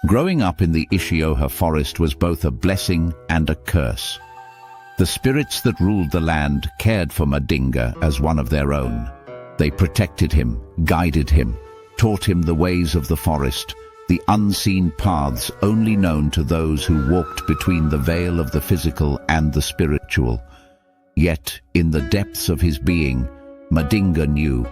Growing up in the Isoha forest was both a blessing and a curse. The spirits that ruled the land cared for Madinga as one of their own. They protected him, guided him, taught him the ways of the forest, the unseen paths only known to those who walked between the veil of the physical and the spiritual. Yet, in the depths of his being, Madinga knew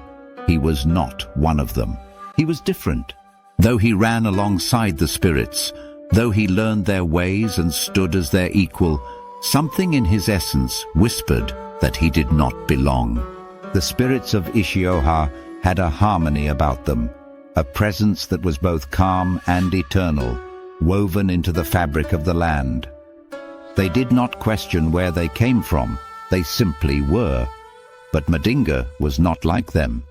he was not one of them. He was different. Though he ran alongside the spirits, though he learned their ways and stood as their equal, something in his essence whispered that he did not belong. The spirits of Isoha had a harmony about them, a presence that was both calm and eternal, woven into the fabric of the land. They did not question where they came from, they simply were. But Madinga was not like them.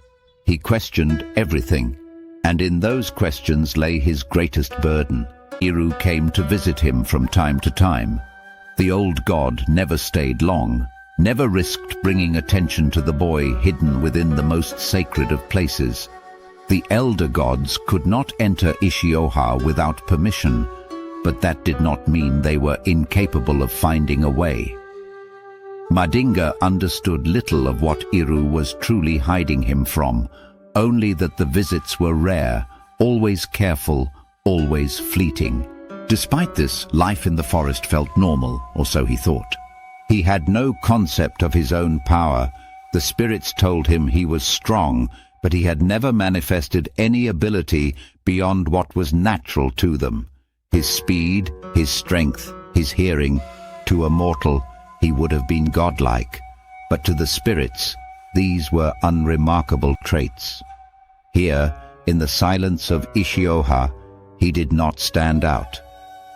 He questioned everything, and in those questions lay his greatest burden. Iru came to visit him from time to time. The old god never stayed long, never risked bringing attention to the boy hidden within the most sacred of places. The elder gods could not enter Isoha without permission, but that did not mean they were incapable of finding a way. Madinga understood little of what Iru was truly hiding him from, only that the visits were rare, always careful, always fleeting. Despite this, life in the forest felt normal, or so he thought. He had no concept of his own power. The spirits told him he was strong, but he had never manifested any ability beyond what was natural to them. His speed, his strength, his hearing. To a mortal, he would have been godlike, but to the spirits, these were unremarkable traits. Here, in the silence of Isoha, he did not stand out.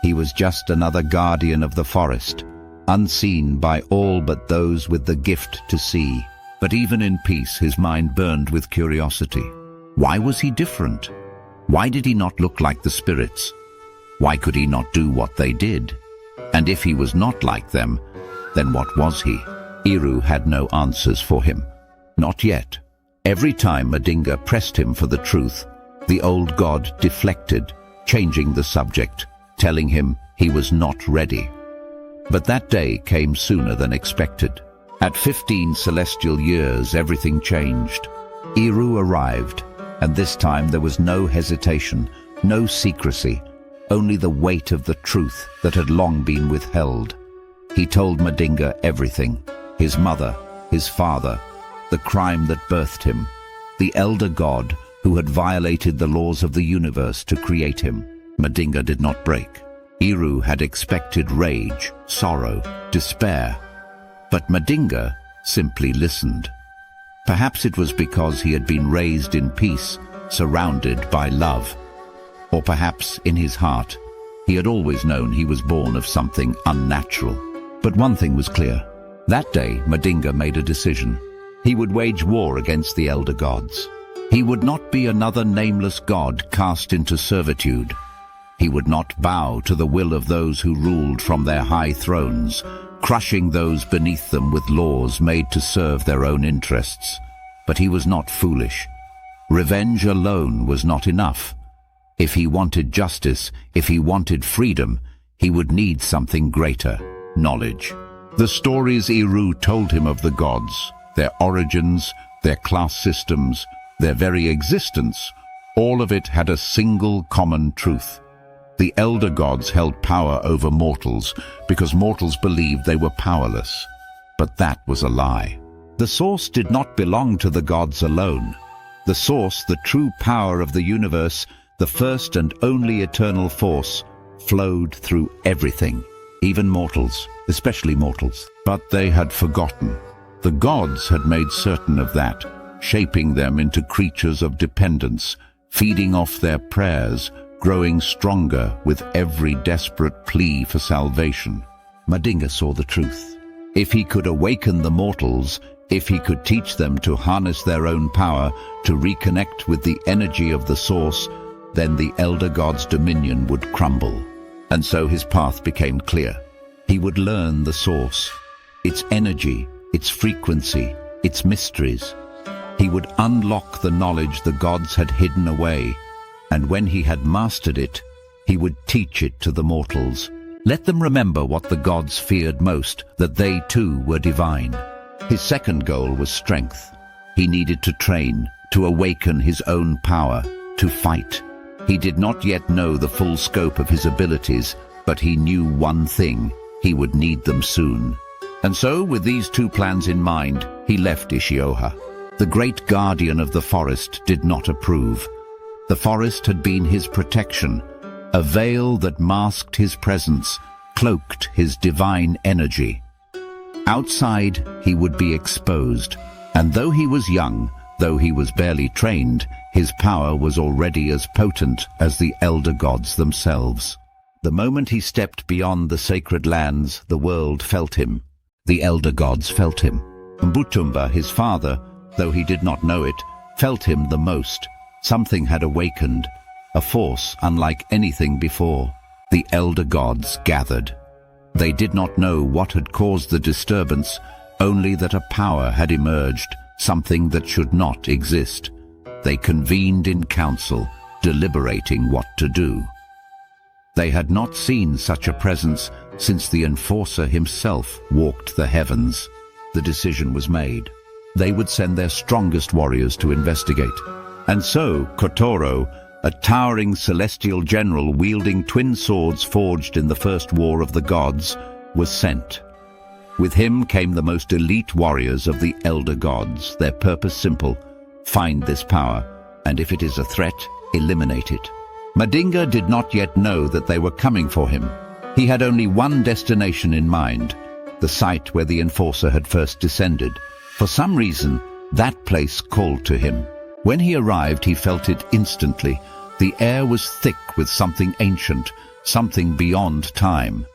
He was just another guardian of the forest, unseen by all but those with the gift to see. But even in peace, his mind burned with curiosity. Why was he different? Why did he not look like the spirits? Why could he not do what they did? And if he was not like them, then what was he? Iru had no answers for him. Not yet. Every time Madinga pressed him for the truth, the old god deflected, changing the subject, telling him he was not ready. But that day came sooner than expected. At 15 celestial years, everything changed. Iru arrived, and this time there was no hesitation, no secrecy, only the weight of the truth that had long been withheld. He told Madinga everything: his mother, his father, the crime that birthed him, the elder god who had violated the laws of the universe to create him. Madinga did not break. Iru had expected rage, sorrow, despair. But Madinga simply listened. Perhaps it was because he had been raised in peace, surrounded by love. Or perhaps, in his heart, he had always known he was born of something unnatural. But one thing was clear. That day, Madinga made a decision. He would wage war against the elder gods. He would not be another nameless god cast into servitude. He would not bow to the will of those who ruled from their high thrones, crushing those beneath them with laws made to serve their own interests. But he was not foolish. Revenge alone was not enough. If he wanted justice, if he wanted freedom, he would need something greater: knowledge. The stories Iru told him of the gods, their origins, their class systems, their very existence, all of it had a single common truth. The elder gods held power over mortals because mortals believed they were powerless. But that was a lie. The source did not belong to the gods alone. The source, the true power of the universe, the first and only eternal force, flowed through everything, even mortals, especially mortals. But they had forgotten. The gods had made certain of that, shaping them into creatures of dependence, feeding off their prayers, growing stronger with every desperate plea for salvation. Madinga saw the truth. If he could awaken the mortals, if he could teach them to harness their own power, to reconnect with the energy of the source, then the elder god's dominion would crumble. And so his path became clear. He would learn the source, its energy, its frequency, its mysteries. He would unlock the knowledge the gods had hidden away, and when he had mastered it, He would teach it to the mortals. Let them remember what the gods feared most, that they too were divine. His second goal was strength. He needed to train, to awaken his own power, to fight. He did not yet know the full scope of his abilities, but he knew one thing: he would need them soon. And so, with these two plans in mind, he left Isoha. The great guardian of the forest did not approve. The forest had been his protection, a veil that masked his presence, cloaked his divine energy. Outside, he would be exposed, and though he was young, though he was barely trained, his power was already as potent as the elder gods themselves. The moment he stepped beyond the sacred lands, the world felt him. The elder gods felt him. Mbutumba, his father, though he did not know it, felt him the most. Something had awakened, a force unlike anything before. The elder gods gathered. They did not know what had caused the disturbance, only that a power had emerged, something that should not exist. They convened in council, deliberating what to do. They had not seen such a presence since the enforcer himself walked the heavens. The decision was made. They would send their strongest warriors to investigate. And so Kotoro, a towering celestial general wielding twin swords forged in the first war of the gods, was sent. With him came the most elite warriors of the elder gods, their purpose simple: find this power, and if it is a threat, eliminate it. Madinga did not yet know that they were coming for him. He had only one destination in mind: the site where the enforcer had first descended. For some reason, that place called to him. When he arrived, he felt it instantly. The air was thick with something ancient, something beyond time.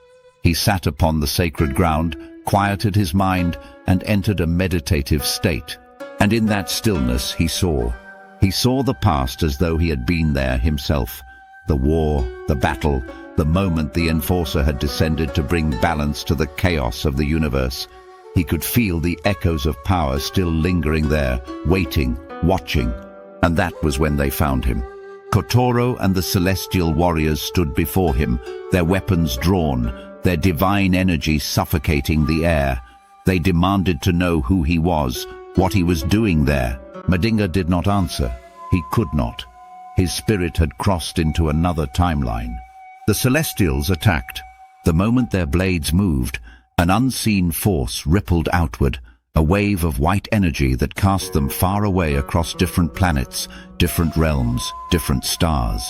He sat upon the sacred ground, quieted his mind, and entered a meditative state. And in that stillness he saw. He saw the past as though he had been there himself. The war, the battle, the moment the enforcer had descended to bring balance to the chaos of the universe. He could feel the echoes of power still lingering there, waiting, watching. And that was when they found him. Kotoro and the celestial warriors stood before him, their weapons drawn, their divine energy suffocating the air. They demanded to know who he was, what he was doing there. Madinga did not answer. He could not. His spirit had crossed into another timeline. The Celestials attacked. The moment their blades moved, an unseen force rippled outward, a wave of white energy that cast them far away across different planets, different realms, different stars.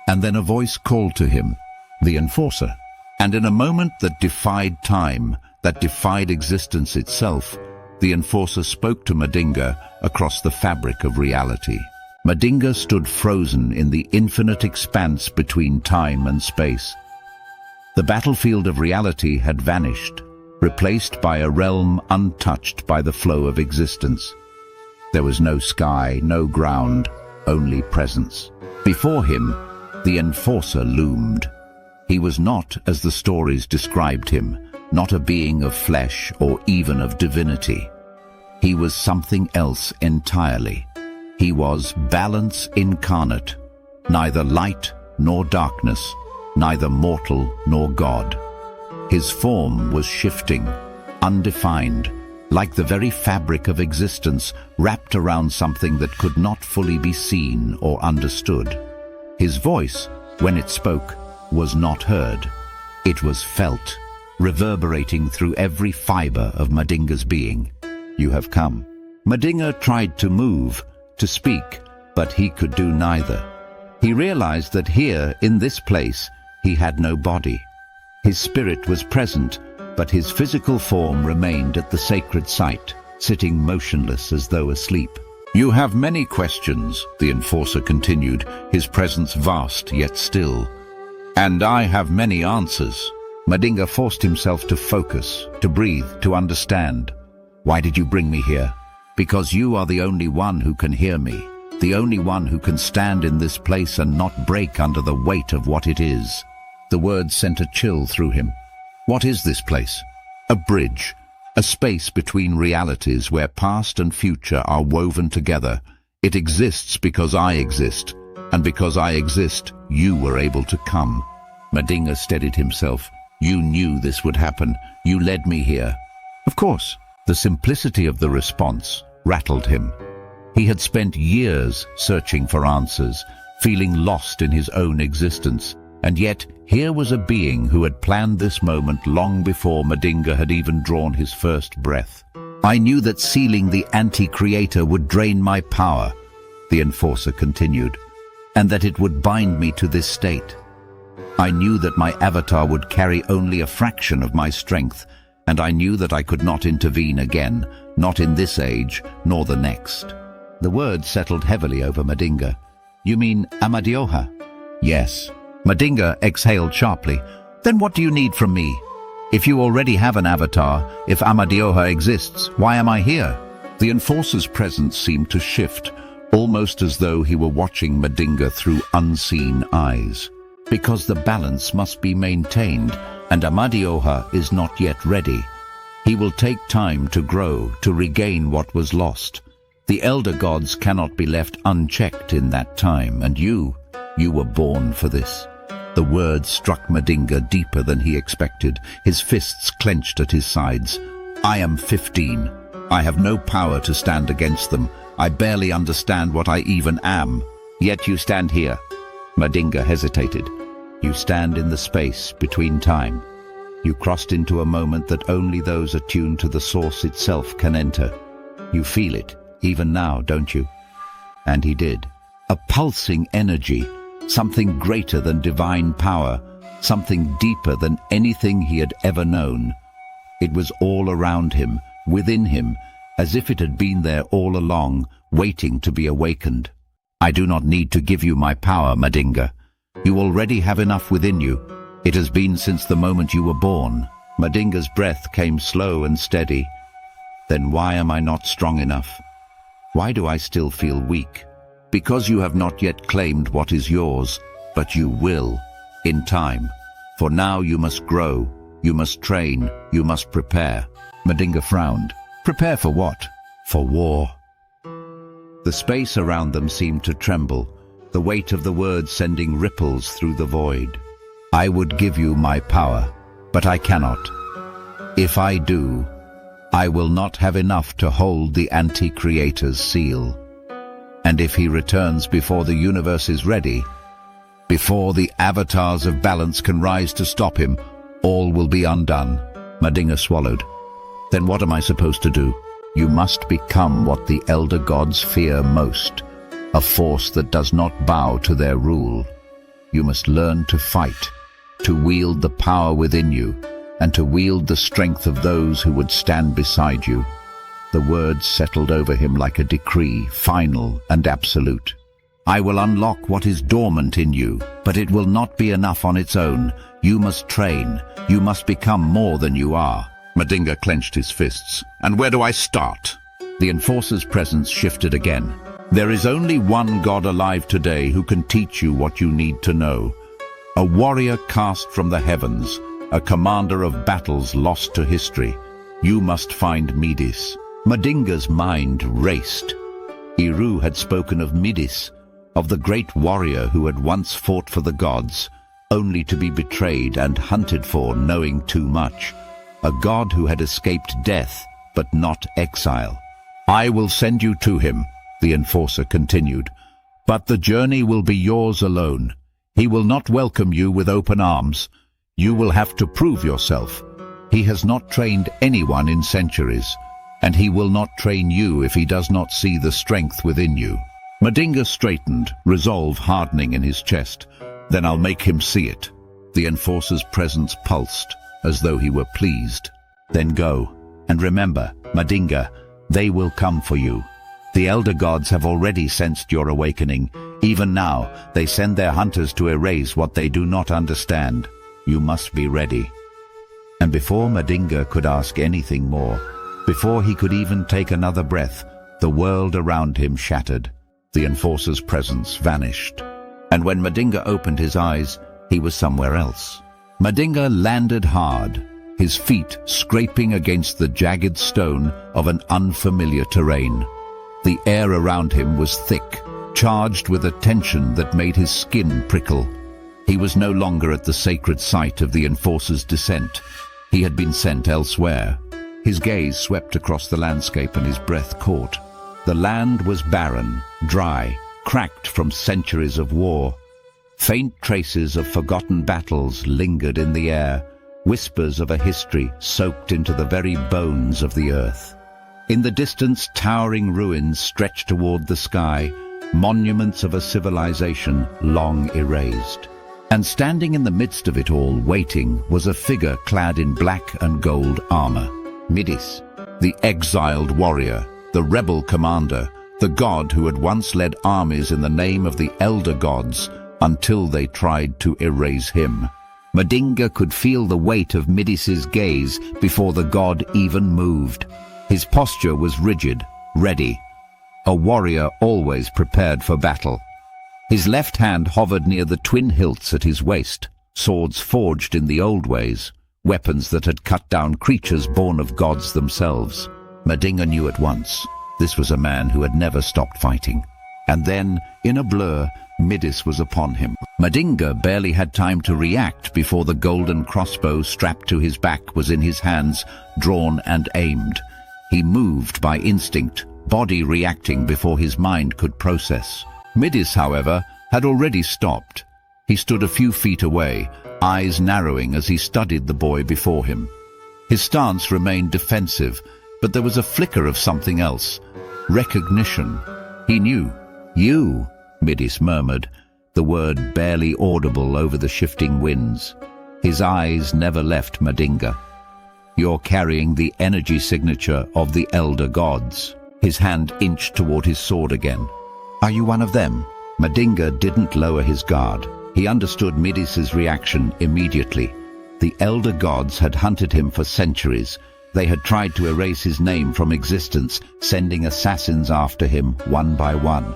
And then a voice called to him, the Enforcer. And in a moment that defied time, that defied existence itself, the Enforcer spoke to Madinga across the fabric of reality. Madinga stood frozen in the infinite expanse between time and space. The battlefield of reality had vanished, replaced by a realm untouched by the flow of existence. There was no sky, no ground, only presence. Before him, the Enforcer loomed. He was not as the stories described him, not a being of flesh or even of divinity. He was something else entirely. He was balance incarnate, neither light nor darkness, neither mortal nor god. His form was shifting, undefined, like the very fabric of existence wrapped around something that could not fully be seen or understood. His voice, when it spoke, was not heard. It was felt, reverberating through every fiber of Madinga's being. You have come. Madinga tried to move, to speak, but he could do neither. He realized that here, in this place, he had no body. His spirit was present, but his physical form remained at the sacred site, sitting motionless as though asleep. You have many questions, the Enforcer continued, his presence vast yet still. And I have many answers. Madinga forced himself to focus, to breathe, to understand. Why did you bring me here? Because you are the only one who can hear me, the only one who can stand in this place and not break under the weight of what it is. The words sent a chill through him. What is this place? A bridge, a space between realities where past and future are woven together. It exists because I exist, and because I exist, you were able to come. Madinga steadied himself. You knew this would happen. You led me here. Of course. The simplicity of the response rattled him. He had spent years searching for answers, feeling lost in his own existence. And yet, here was a being who had planned this moment long before Madinga had even drawn his first breath. I knew that sealing the anti-creator would drain my power, the enforcer continued, and that it would bind me to this state. I knew that my avatar would carry only a fraction of my strength, and I knew that I could not intervene again, not in this age, nor the next. The words settled heavily over Madinga. You mean Amadioha? Yes. Madinga exhaled sharply. Then what do you need from me? If you already have an avatar, if Amadioha exists, why am I here? The enforcer's presence seemed to shift, almost as though he were watching Madinga through unseen eyes. Because the balance must be maintained, and Amadioha is not yet ready. He will take time to grow, to regain what was lost. The elder gods cannot be left unchecked in that time, and you were born for this. The words struck Madinga deeper than he expected, his fists clenched at his sides. I am 15. I have no power to stand against them. I barely understand what I even am. Yet you stand here. Madinga hesitated. You stand in the space between time. You crossed into a moment that only those attuned to the source itself can enter. You feel it, even now, don't you? And he did. A pulsing energy, something greater than divine power, something deeper than anything he had ever known. It was all around him, within him, as if it had been there all along, waiting to be awakened. I do not need to give you my power, Madinga. You already have enough within you. It has been since the moment you were born. Madinga's breath came slow and steady. Then why am I not strong enough? Why do I still feel weak? Because you have not yet claimed what is yours, but you will, in time. For now you must grow, you must train, you must prepare. Madinga frowned. Prepare for what? For war. The space around them seemed to tremble, the weight of the words sending ripples through the void. I would give you my power, but I cannot. If I do, I will not have enough to hold the anti-creator's seal. And if he returns before the universe is ready, before the avatars of balance can rise to stop him, all will be undone. Madinga swallowed. Then what am I supposed to do? You must become what the elder gods fear most, a force that does not bow to their rule. You must learn to fight, to wield the power within you, and to wield the strength of those who would stand beside you. The words settled over him like a decree, final and absolute. I will unlock what is dormant in you, but it will not be enough on its own. You must train. You must become more than you are. Madinga clenched his fists. And where do I start? The enforcer's presence shifted again. There is only one god alive today who can teach you what you need to know. A warrior cast from the heavens, a commander of battles lost to history. You must find Midis. Madinga's mind raced. Iru had spoken of Midis, of the great warrior who had once fought for the gods, only to be betrayed and hunted for knowing too much. A god who had escaped death, but not exile. I will send you to him, the enforcer continued, but the journey will be yours alone. He will not welcome you with open arms. You will have to prove yourself. He has not trained anyone in centuries, and he will not train you if he does not see the strength within you. Madinga straightened, resolve hardening in his chest. Then I'll make him see it. The enforcer's presence pulsed, as though he were pleased. Then go, and remember, Madinga, they will come for you. The elder gods have already sensed your awakening. Even now, they send their hunters to erase what they do not understand. You must be ready. And before Madinga could ask anything more, before he could even take another breath, the world around him shattered. The enforcer's presence vanished. And when Madinga opened his eyes, he was somewhere else. Madinga landed hard, his feet scraping against the jagged stone of an unfamiliar terrain. The air around him was thick, charged with a tension that made his skin prickle. He was no longer at the sacred site of the enforcer's descent. He had been sent elsewhere. His gaze swept across the landscape and his breath caught. The land was barren, dry, cracked from centuries of war. Faint traces of forgotten battles lingered in the air, whispers of a history soaked into the very bones of the earth. In the distance, towering ruins stretched toward the sky, monuments of a civilization long erased. And standing in the midst of it all, waiting, was a figure clad in black and gold armor. Midis, the exiled warrior, the rebel commander, the god who had once led armies in the name of the elder gods until they tried to erase him. Madinga could feel the weight of Midis's gaze before the god even moved. His posture was rigid, ready, a warrior always prepared for battle. His left hand hovered near the twin hilts at his waist, swords forged in the old ways, weapons that had cut down creatures born of gods themselves. Madinga knew at once this was a man who had never stopped fighting. And then, in a blur, Midis was upon him. Madinga barely had time to react before the golden crossbow strapped to his back was in his hands, drawn and aimed. He moved by instinct, body reacting before his mind could process. Midis, however, had already stopped. He stood a few feet away, eyes narrowing as he studied the boy before him. His stance remained defensive, but there was a flicker of something else. Recognition. He knew. "You," Midis murmured, the word barely audible over the shifting winds. His eyes never left Madinga. "You're carrying the energy signature of the elder gods." His hand inched toward his sword again. "Are you one of them?" Madinga didn't lower his guard. He understood Midis's reaction immediately. The elder gods had hunted him for centuries. They had tried to erase his name from existence, sending assassins after him one by one.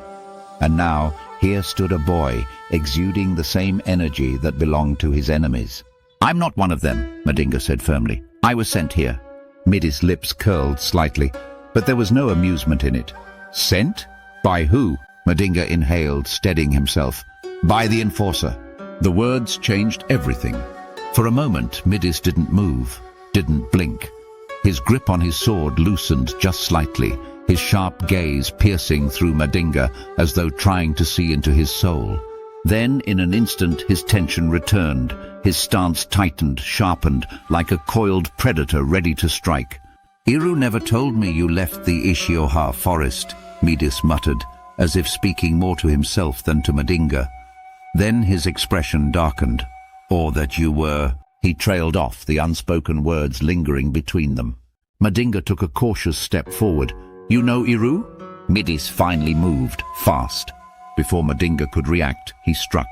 And now, here stood a boy, exuding the same energy that belonged to his enemies. "I'm not one of them," Madinga said firmly. "I was sent here." Midis' lips curled slightly, but there was no amusement in it. "Sent? By who?" Madinga inhaled, steadying himself. "By the enforcer." The words changed everything. For a moment, Midis didn't move, didn't blink. His grip on his sword loosened just slightly, his sharp gaze piercing through Madinga as though trying to see into his soul. Then, in an instant, his tension returned. His stance tightened, sharpened, like a coiled predator ready to strike. "Iru never told me you left the Isoha forest," Midis muttered, as if speaking more to himself than to Madinga. Then his expression darkened. "Or that you were—" He trailed off, the unspoken words lingering between them. Madinga took a cautious step forward. "You know Iru?" Midis finally moved, fast. Before Madinga could react, he struck.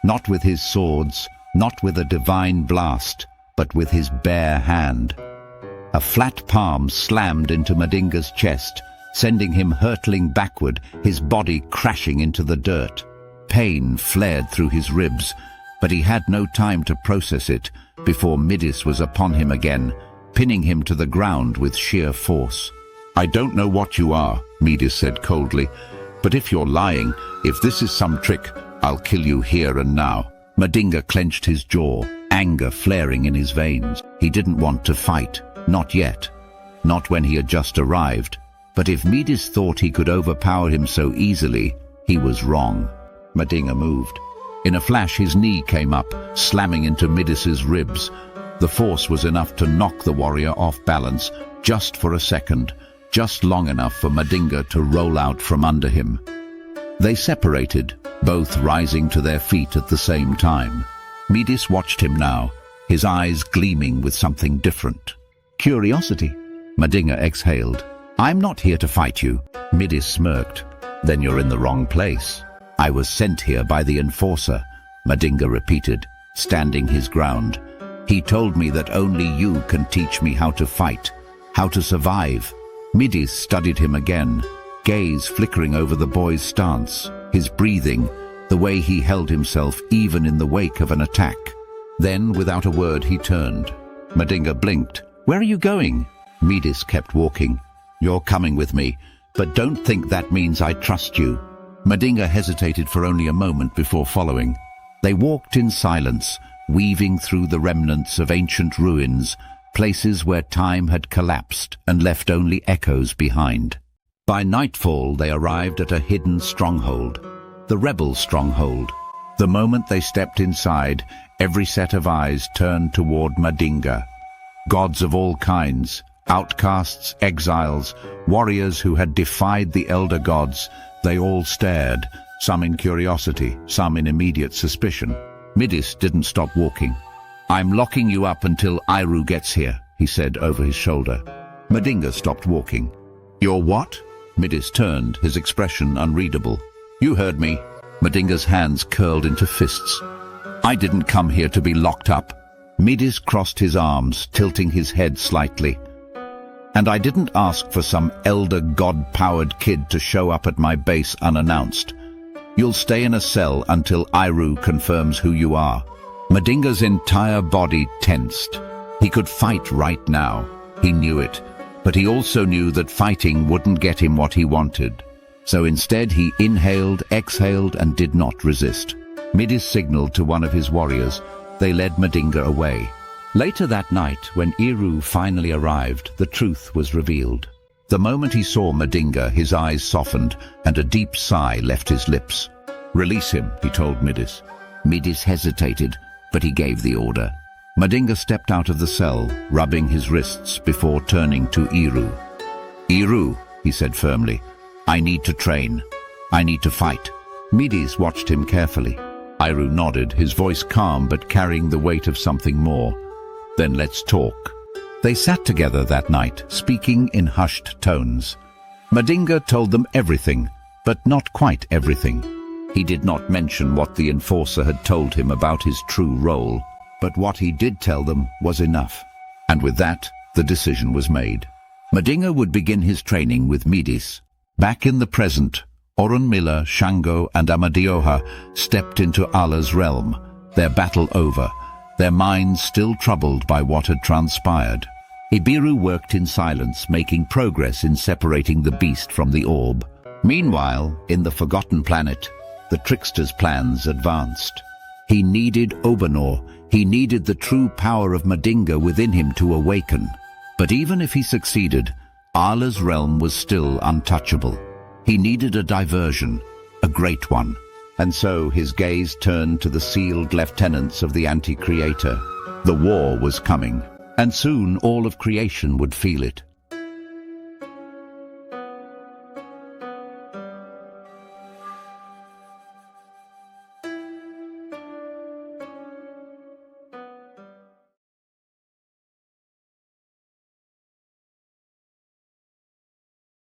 Not with his swords, not with a divine blast, but with his bare hand. A flat palm slammed into Madinga's chest, sending him hurtling backward, his body crashing into the dirt. Pain flared through his ribs, but he had no time to process it before Midis was upon him again, pinning him to the ground with sheer force. "I don't know what you are," Midis said coldly, "but if you're lying, if this is some trick, I'll kill you here and now." Madinga clenched his jaw, anger flaring in his veins. He didn't want to fight, not yet, not when he had just arrived. But if Midis thought he could overpower him so easily, he was wrong. Madinga moved. In a flash, his knee came up, slamming into Midis's ribs. The force was enough to knock the warrior off balance, just for a second, just long enough for Madinga to roll out from under him. They separated, both rising to their feet at the same time. Midis watched him now, his eyes gleaming with something different. "Curiosity." Madinga exhaled. "I'm not here to fight you." Midis smirked. "Then you're in the wrong place." "I was sent here by the enforcer," Madinga repeated, standing his ground. "He told me that only you can teach me how to fight, how to survive." Midis studied him again, gaze flickering over the boy's stance, his breathing, the way he held himself even in the wake of an attack. Then, without a word, he turned. Madinga blinked. "Where are you going?" Midis kept walking. "You're coming with me, but don't think that means I trust you." Madinga hesitated for only a moment before following. They walked in silence, weaving through the remnants of ancient ruins, places where time had collapsed and left only echoes behind. By nightfall, they arrived at a hidden stronghold, the rebel stronghold. The moment they stepped inside, every set of eyes turned toward Madinga. Gods of all kinds, outcasts, exiles, warriors who had defied the elder gods, they all stared, some in curiosity, some in immediate suspicion. Midis didn't stop walking. "I'm locking you up until Iru gets here," he said over his shoulder. Madinga stopped walking. "You're what?" Midis turned, his expression unreadable. "You heard me." Madinga's hands curled into fists. "I didn't come here to be locked up." Midis crossed his arms, tilting his head slightly. "And I didn't ask for some elder god-powered kid to show up at my base unannounced. You'll stay in a cell until Iru confirms who you are." Madinga's entire body tensed. He could fight right now. He knew it. But he also knew that fighting wouldn't get him what he wanted. So instead he inhaled, exhaled, and did not resist. Midis signaled to one of his warriors. They led Madinga away. Later that night, when Iru finally arrived, the truth was revealed. The moment he saw Madinga, his eyes softened, and a deep sigh left his lips. "Release him," he told Midis. Midis hesitated, but he gave the order. Madinga stepped out of the cell, rubbing his wrists before turning to Iru. "Iru," he said firmly, "I need to train. I need to fight." Midis watched him carefully. Iru nodded, his voice calm but carrying the weight of something more. "Then let's talk." They sat together that night, speaking in hushed tones. Madinga told them everything, but not quite everything. He did not mention what the enforcer had told him about his true role, but what he did tell them was enough. And with that, the decision was made. Madinga would begin his training with Midis. Back in the present, Orunmila, Shango, and Amadioha stepped into Allah's realm, their battle over, their minds still troubled by what had transpired. Ibiru worked in silence, making progress in separating the beast from the orb. Meanwhile, in the Forgotten Planet, the trickster's plans advanced. He needed Obanor. He needed the true power of Madinga within him to awaken. But even if he succeeded, Allah's realm was still untouchable. He needed a diversion, a great one. And so his gaze turned to the sealed lieutenants of the Anti-Creator. The war was coming, and soon all of creation would feel it.